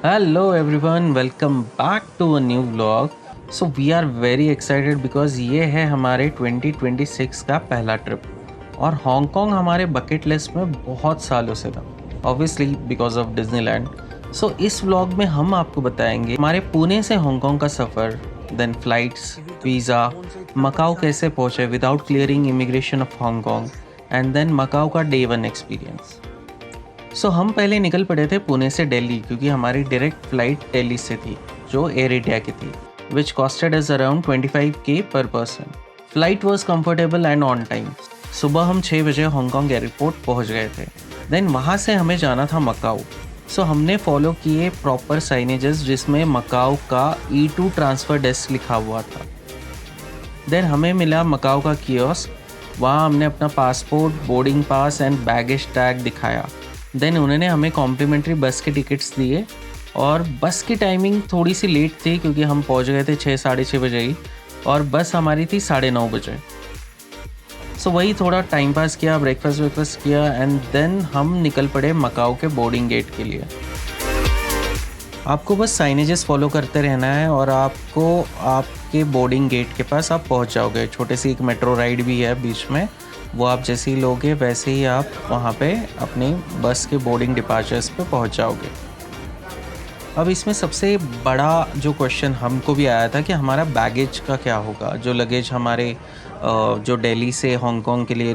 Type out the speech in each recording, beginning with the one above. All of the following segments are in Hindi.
Hello everyone, welcome back to a new vlog. So we are very excited because ये है हमारे 2026 का पहला ट्रिप और हांगकांग हमारे बकेट लिस्ट में बहुत सालों से था, ऑब्वियसली बिकॉज ऑफ डिज्नीलैंड. सो इस व्लॉग में हम आपको बताएंगे हमारे पुणे से हांगकांग का सफ़र, देन फ्लाइट्स, वीज़ा, मकाओ कैसे पहुँचे without clearing immigration of Hong Kong, and then Macau का डे वन एक्सपीरियंस. सो हम पहले निकल पड़े थे पुणे से दिल्ली क्योंकि हमारी डायरेक्ट फ़्लाइट दिल्ली से थी जो एयर इंडिया की थी, विच कॉस्टेड अस अराउंड 25K पर person. Flight was comfortable and on time. सुबह हम 6 बजे हांगकांग एयरपोर्ट पहुंच गए थे. देन वहां से हमें जाना था मकाओ. सो हमने फॉलो किए प्रॉपर साइनेजेस जिसमें मकाओ का E2 ट्रांसफ़र डेस्क लिखा हुआ था. देन हमें मिला मकाओ का कियोस्क. वहाँ हमने अपना passport, boarding pass and baggage tag दिखाया. देन उन्होंने हमें कॉम्प्लीमेंट्री बस के टिकट्स दिए और बस की टाइमिंग थोड़ी सी लेट थी क्योंकि हम पहुंच गए थे 6 साढ़े 6 बजे ही और बस हमारी थी 9:30 बजे. सो वही थोड़ा टाइम पास किया, ब्रेकफास्ट किया एंड देन हम निकल पड़े मकाओ के बोर्डिंग गेट के लिए. आपको बस साइनेजेस फॉलो करते रहना है और आपको आपके बोर्डिंग गेट के पास आप पहुंच जाओगे. छोटे सी एक मेट्रो राइड भी है बीच में, वो आप जैसे ही लोगे वैसे ही आप वहाँ पे अपनी बस के बोर्डिंग डिपार्चर्स पे पहुँच जाओगे. अब इसमें सबसे बड़ा जो क्वेश्चन हमको भी आया था कि हमारा बैगेज का क्या होगा, जो लगेज हमारे जो दिल्ली से हांगकांग के लिए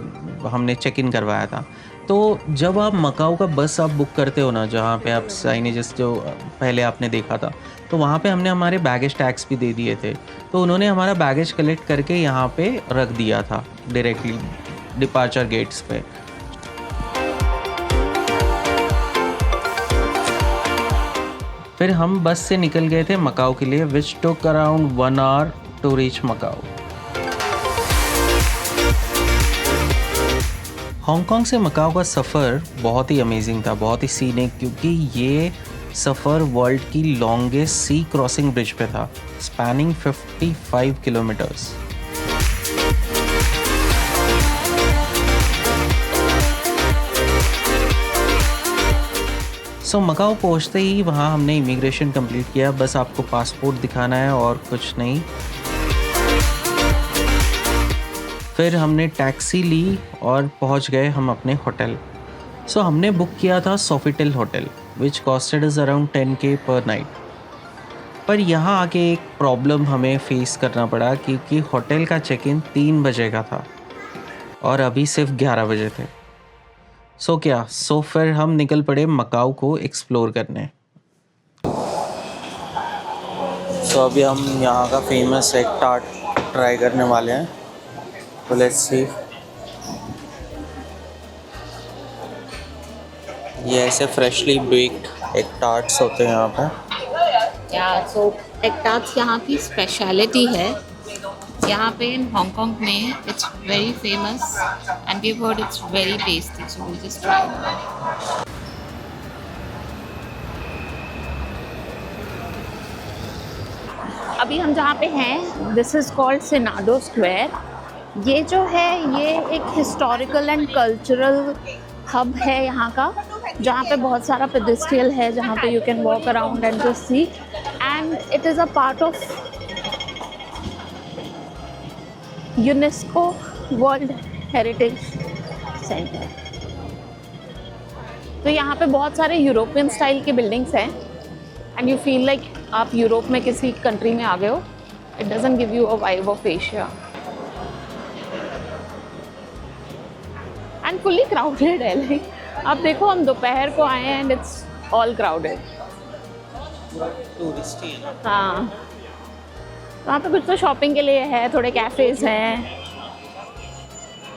हमने चेक इन करवाया था. तो जब आप मकाओ का बस आप बुक करते हो ना, जहाँ पे आप साइनेजेस जो पहले आपने देखा था, तो वहाँ पे हमने हमारे बैगेज टैग्स भी दे दिए थे. तो उन्होंने हमारा बैगेज कलेक्ट करके यहाँ पे रख दिया था डायरेक्टली डिपार्चर गेट्स पे. फिर हम बस से निकल गए थे मकाओ के लिए, which took around 1 hour to reach Macau. Hong Kong से मकाओ का सफ़र बहुत ही अमेजिंग था, बहुत ही सीनिक, क्योंकि ये सफ़र वर्ल्ड की लॉन्गेस्ट सी क्रॉसिंग ब्रिज पे था, स्पैनिंग 55 किलोमीटर्स. सो मकाओ पहुँचते ही वहाँ हमने इमिग्रेशन कंप्लीट किया. बस आपको पासपोर्ट दिखाना है और कुछ नहीं. फिर हमने टैक्सी ली और पहुँच गए हम अपने होटल. सो हमने बुक किया था Sofitel hotel, which costed is around 10K पर नाइट. पर यहाँ आके एक प्रॉब्लम हमें फेस करना पड़ा क्योंकि होटल का चेक इन 3 बजे का था और अभी सिर्फ 11 बजे थे. सो फिर हम निकल पड़े मकाओ को एक्सप्लोर करने. सो अभी हम यहाँ का फेमस एग टार्ट ट्राई करने वाले हैं. तो लेट्स सी. ये ऐसे फ्रेशली बेक्ड एग टार्ट्स होते हैं यहाँ पे. सो एग टार्ट्स यहाँ की स्पेशलिटी है. यहाँ पे इन हांगकांग में it's very famous and we heard it's very tasty, so we just try. अभी हम जहाँ पे हैं, this is called Senado Square. ये जो है ये एक हिस्टोरिकल एंड कल्चरल हब है यहाँ का, जहाँ पे बहुत सारा पेडेस्ट्रियल है, जहाँ पे you can walk around and just see, and it is a part of UNESCO world heritage centre. तो यहाँ पे बहुत सारे यूरोपियन स्टाइल की बिल्डिंग्स हैं एंड यू फील लाइक आप यूरोप में किसी कंट्री में आ गए हो. It doesn't give you a vibe of Asia. And fully crowded है. लाइक आप देखो, हम दोपहर को आए हैं and it's all crowded. Touristy है ना. हाँ, वहाँ पे कुछ तो शॉपिंग के लिए है, थोड़े कैफ़ेज़ हैं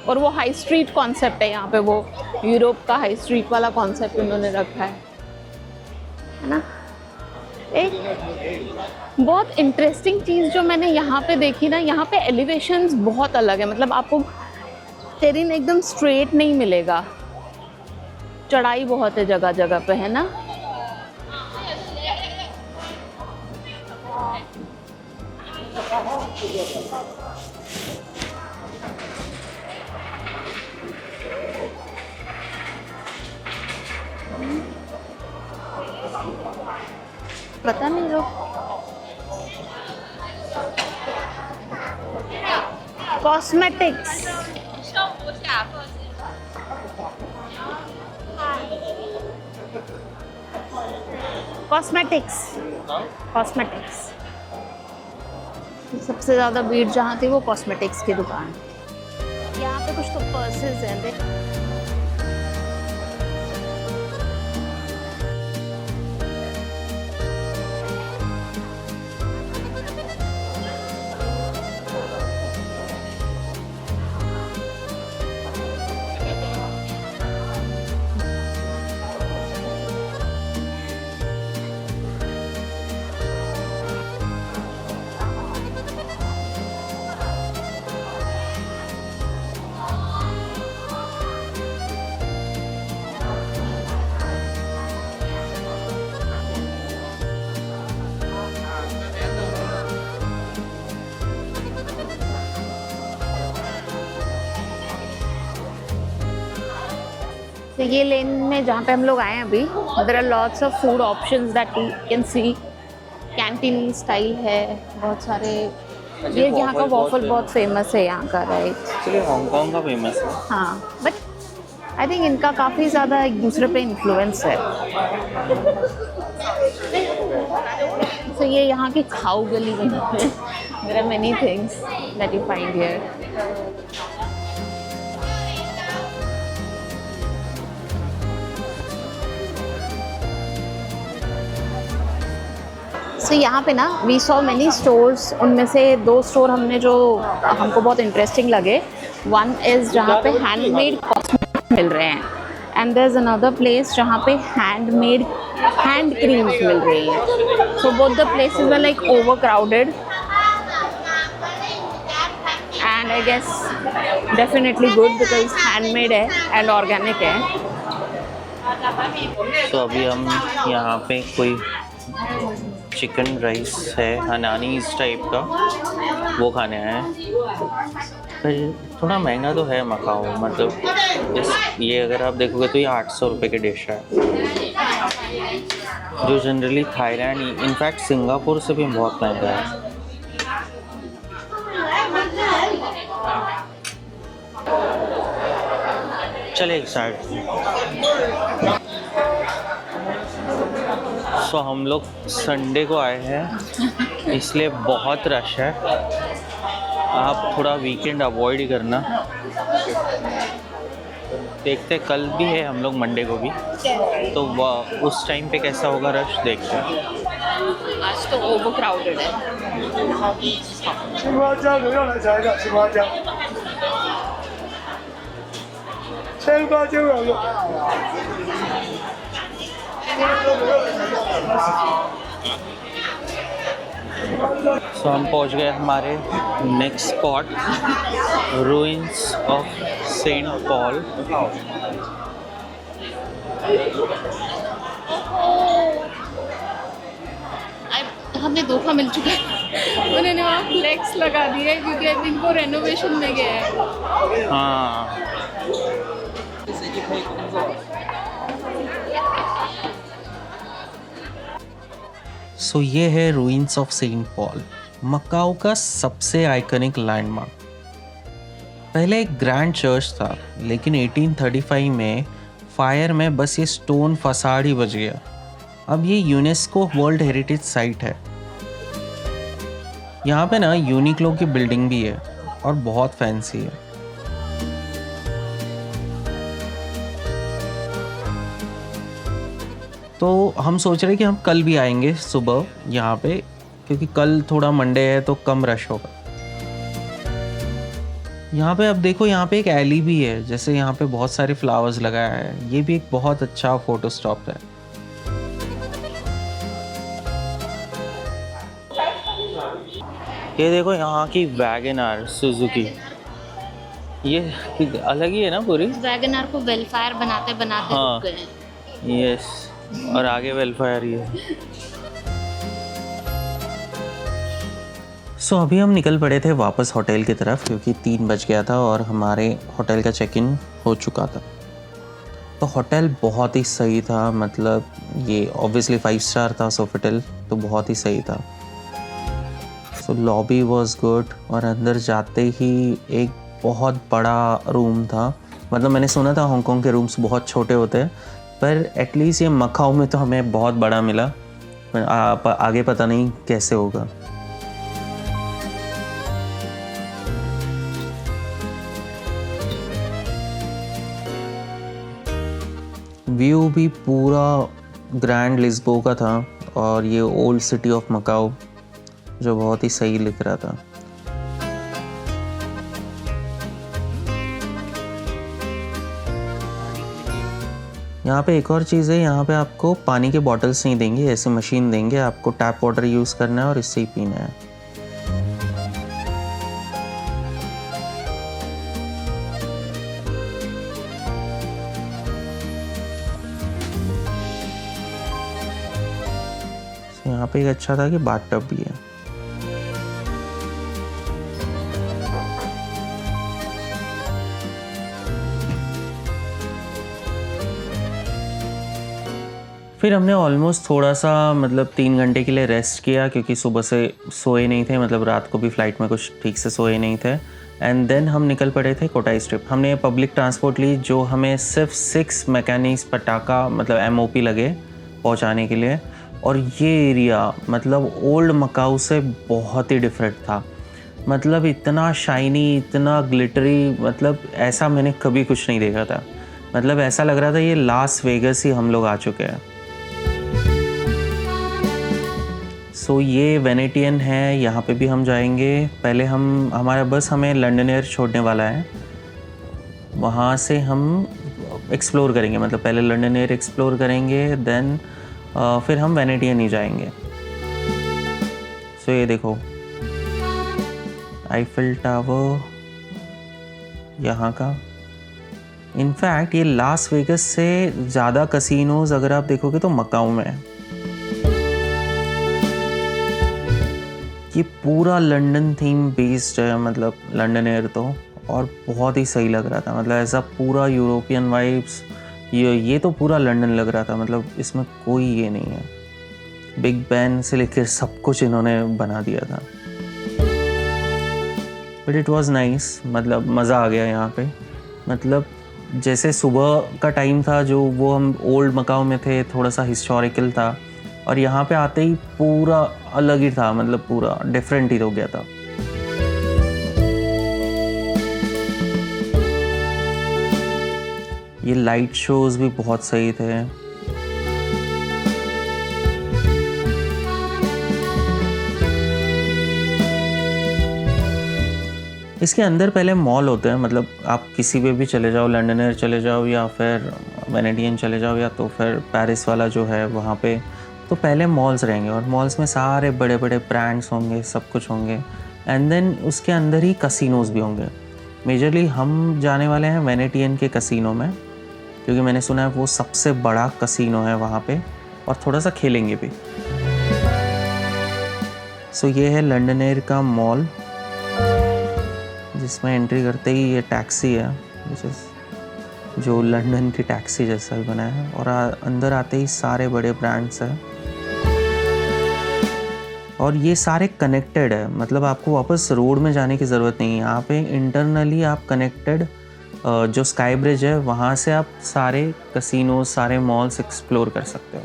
और वो हाई स्ट्रीट कॉन्सेप्ट है यहाँ पे. वो यूरोप का हाई स्ट्रीट वाला कॉन्सेप्ट उन्होंने रखा है ना. एक बहुत इंटरेस्टिंग चीज़ जो मैंने यहाँ पे देखी ना, यहाँ पे एलिवेशंस बहुत अलग है. मतलब आपको टेरेन एकदम स्ट्रेट नहीं मिलेगा, चढ़ाई बहुत है जगह जगह पे, है ना. पता नहीं लोग कॉस्मेटिक्स कॉस्मेटिक्स कॉस्मेटिक्स सबसे ज़्यादा भीड़ जहाँ थी वो कॉस्मेटिक्स की दुकान। यहाँ पे कुछ तो पर्सेस हैं देख। तो ये लेन में जहाँ पे हम लोग आए हैं अभी, there are lots of food options that you can see. Canteen style है बहुत सारे। ये यहाँ का वॉफल बहुत फेमस है यहाँ का, राइट? एक्चुअली हांगकांग का फेमस है। हाँ, बट आई थिंक इनका काफ़ी ज़्यादा एक दूसरे पे इन्फ्लुएंस है। तो ये यहाँ की खाऊ गली बनी है। There are many things that you find here. So यहाँ पे ना वी सॉ मेनी स्टोर्स। उनमें से 2 स्टोर हमने जो हमको बहुत इंटरेस्टिंग लगे। वन इज़ जहाँ पे हैंडमेड कॉस्मेटिक्स मिल रहे हैं, and there is another place जहाँ पे हैंडमेड हैंड क्रीम्स मिल रही हैं। So both the places were like overcrowded, and I guess definitely good because handmade है एंड ऑर्गेनिक है। तो अभी हम यहाँ पे कोई चिकन राइस है हनानीज टाइप का, वो खाने आए हैं। पर थोड़ा महंगा तो है मकाओ, मतलब ये अगर आप देखोगे तो ये 800 रुपये की डिश है, जो जनरली थाईलैंड इनफैक्ट सिंगापुर से भी बहुत महंगा है। चले एक साइड। सो हम लोग संडे को आए हैं, इसलिए बहुत रश है। आप थोड़ा वीकेंड अवॉइड ही करना। देखते कल भी है हम लोग मंडे को भी, तो उस टाइम पे कैसा होगा रश देखते हैं। आज तो ओवर क्राउडेड है। सो हम पहुंच गए हमारे next spot, ruins of Saint Paul. हमें धोखा मिल चुका है। उन्होंने वहाँ फ्लेक्स लगा दिया है क्योंकि आई थिंक वो रेनोवेशन में गया है। हाँ, सो ये है ruins of Saint Paul, Macau का सबसे आइकनिक लैंडमार्क। पहले एक ग्रैंड चर्च था, लेकिन 1835 में फायर में बस ये स्टोन फसाड ही बच गया। अब ये यूनेस्को वर्ल्ड हेरिटेज साइट है। यहाँ पे ना यूनिक्लो की बिल्डिंग भी है और बहुत फैंसी है। तो हम सोच रहे कि हम कल भी आएंगे सुबह यहाँ पे, क्योंकि कल थोड़ा मंडे है तो कम रश होगा। यहाँ पे अब देखो, यहाँ पे एक एली भी है, जैसे यहाँ पे बहुत सारे फ्लावर्स लगाया है। ये भी एक बहुत अच्छा फोटो स्टॉप है। ये देखो यहाँ की वैगन आर सुजुकी, ये अलग ही है ना पूरी। वैगन आर को वेलफेयर बनाते बनाते हाँ, रुक गए हैं। यस, और आगे वेलफेयर ही है। सो अभी हम निकल पड़े थे वापस होटल की तरफ, क्योंकि 3 बज गया था और हमारे होटल का चेक इन हो चुका था। तो होटल बहुत ही सही था, मतलब ये ऑब्वियसली 5 स्टार था सोफिटेल, तो बहुत ही सही था। सो लॉबी वाज गुड और अंदर जाते ही एक बहुत बड़ा रूम था। मतलब मैंने सुना था हांगकांग के रूम्स बहुत छोटे होते हैं, पर एटलीस्ट ये मकाओ में तो हमें बहुत बड़ा मिला। पर आगे पता नहीं कैसे होगा। व्यू भी पूरा ग्रैंड लिस्बो का था और ये ओल्ड सिटी ऑफ मकाओ जो बहुत ही सही लिख रहा था। यहाँ पे एक और चीज़ है, यहाँ पे आपको पानी के बॉटल्स नहीं देंगे, ऐसे मशीन देंगे, आपको टैप वाटर यूज़ करना है और इससे ही पीना है। यहाँ पे एक अच्छा था कि बाथटब भी है। फिर हमने ऑलमोस्ट थोड़ा सा मतलब 3 घंटे के लिए रेस्ट किया क्योंकि सुबह से सोए नहीं थे, मतलब रात को भी फ़्लाइट में कुछ ठीक से सोए नहीं थे। एंड देन हम निकल पड़े थे कोटाई स्ट्रिप। हमने पब्लिक ट्रांसपोर्ट ली जो हमें सिर्फ 6 मैकेनिक्स पटाका मतलब MOP लगे पहुंचाने के लिए। और ये एरिया मतलब ओल्ड मकाऊ से बहुत ही डिफरेंट था, मतलब इतना शाइनी, इतना ग्लिटरी, मतलब ऐसा मैंने कभी कुछ नहीं देखा था। मतलब ऐसा लग रहा था ये लास वेगस ही हम लोग आ चुके हैं। सो ये वेनेटियन है, यहाँ पे भी हम जाएंगे। पहले हमारा बस हमें लंदन एयर छोड़ने वाला है, वहाँ से हम एक्सप्लोर करेंगे, मतलब पहले लंदन एयर एक्सप्लोर करेंगे, देन फिर हम वेनेटियन ही जाएंगे। सो ये देखो आईफिल टावर यहाँ का। इनफैक्ट ये लास वेगस से ज़्यादा कसिनोज अगर आप देखोगे तो मकाऊ में है। ये पूरा लंदन थीम बेस्ड है, मतलब लंदन एयर तो, और बहुत ही सही लग रहा था। मतलब ऐसा पूरा यूरोपियन वाइब्स, ये तो पूरा लंदन लग रहा था, मतलब इसमें कोई ये नहीं है। बिग बैन से लेकर सब कुछ इन्होंने बना दिया था। बट इट वाज नाइस, मतलब मज़ा आ गया यहाँ पे। मतलब जैसे सुबह का टाइम था जो वो हम ओल्ड मकाऊ में थे, थोड़ा सा हिस्टोरिकल था, और यहाँ पे आते ही पूरा अलग ही था, मतलब पूरा डिफरेंट ही हो गया था। ये लाइट शोज भी बहुत सही थे। इसके अंदर पहले मॉल होते हैं, मतलब आप किसी पे भी चले जाओ, लंदन एयर चले जाओ या फिर वेनेटियन चले जाओ या तो फिर पेरिस वाला जो है वहाँ पे, तो पहले मॉल्स रहेंगे और मॉल्स में सारे बड़े बड़े ब्रांड्स होंगे, सब कुछ होंगे। एंड देन उसके अंदर ही कसिनोज भी होंगे। मेजरली हम जाने वाले हैं वेनेटियन के कसिनो में, क्योंकि मैंने सुना है वो सबसे बड़ा कसिनो है वहाँ पे, और थोड़ा सा खेलेंगे भी। सो ये है लंदन एयर का मॉल, जिसमें एंट्री करते ही ये टैक्सी है, जो लंदन की टैक्सी जैसा ही बना है, और अंदर आते ही सारे बड़े ब्रांड्स हैं और ये सारे कनेक्टेड है। मतलब आपको वापस रोड में जाने की ज़रूरत नहीं है, यहाँ पे इंटरनली आप कनेक्टेड, जो स्काई ब्रिज है वहाँ से आप सारे कसिनो, सारे मॉल्स एक्सप्लोर कर सकते हो।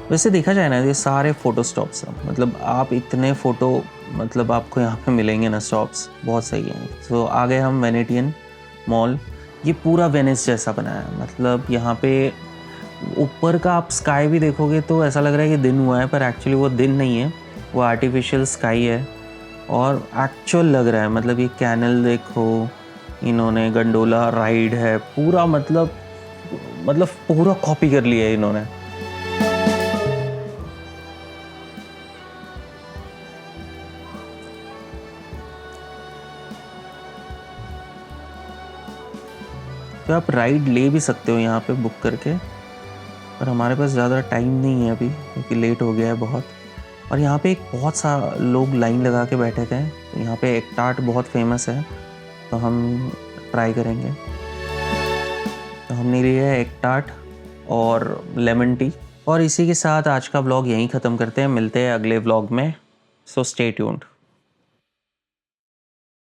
वैसे देखा जाए ना, ये सारे फ़ोटो स्टॉप्स हैं, मतलब आप इतने फ़ोटो मतलब आपको यहाँ पे मिलेंगे ना, स्टॉप्स बहुत सही हैं। तो आ गए हम वेनेटियन मॉल। ये पूरा वेनिस जैसा बना है, मतलब यहाँ पे ऊपर का आप स्काई भी देखोगे तो ऐसा लग रहा है कि दिन हुआ है, पर एक्चुअली वो दिन नहीं है, वो आर्टिफिशियल स्काई है और एक्चुअल लग रहा है। मतलब ये कैनल देखो, इन्होंने गंडोला राइड है पूरा, मतलब पूरा कॉपी कर लिया है इन्होंने। तो आप राइड ले भी सकते हो यहाँ पे बुक करके, पर हमारे पास ज़्यादा टाइम नहीं है अभी क्योंकि लेट हो गया है बहुत। और यहाँ पे एक बहुत सा लोग लाइन लगा के बैठे थे। यहाँ पे एक टार्ट बहुत फेमस है, तो हम ट्राई करेंगे। तो हमने लिया है एक टार्ट और लेमन टी। और इसी के साथ आज का व्लॉग यहीं ख़त्म करते हैं। मिलते हैं अगले व्लॉग में। So stay tuned.